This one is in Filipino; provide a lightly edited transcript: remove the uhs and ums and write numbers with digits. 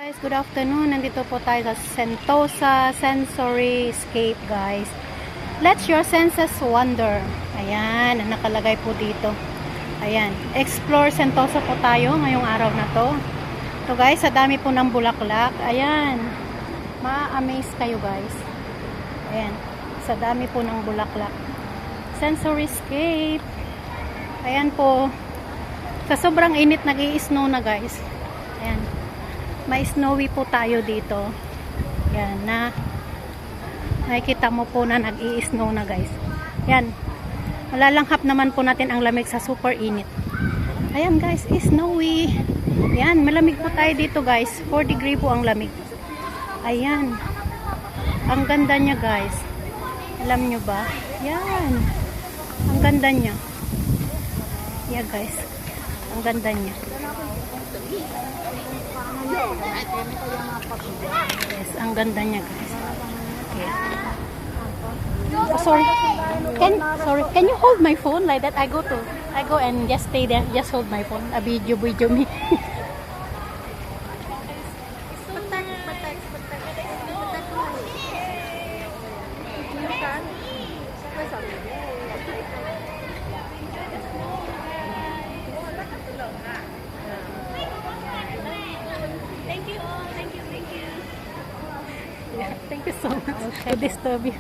Guys, good afternoon. Nandito po tayo sa Sentosa Sensory Escape, guys. Let your senses wander. Ayan, ang nakalagay po dito. Ayan, explore Sentosa po tayo ngayong araw na to. So guys, sa dami po ng bulaklak. Ayan, ma-amaze kayo guys. Ayan, sa dami po ng bulaklak. Sensory Escape. Ayan po. Sa sobrang init, nag-i-snow na guys. Ayan. May snowy po tayo dito. Yan na. Nakikita mo po na nag-i-snow na guys. Yan. Malalanghap naman po natin ang lamig sa super init. Ayan guys, snowy. Yan, malamig po tayo dito guys. 4 degree po ang lamig. Ayan. Ang ganda niya guys. Alam nyo ba? Yan. Ang ganda niya. Yan guys. Ang ganda niya. Yes, ang ganda niya guys. Okay. Oh, sorry. Can you hold my phone like that? I go and just stay there. Just hold my phone. A video me. Thank you so much. Okay. To disturb you.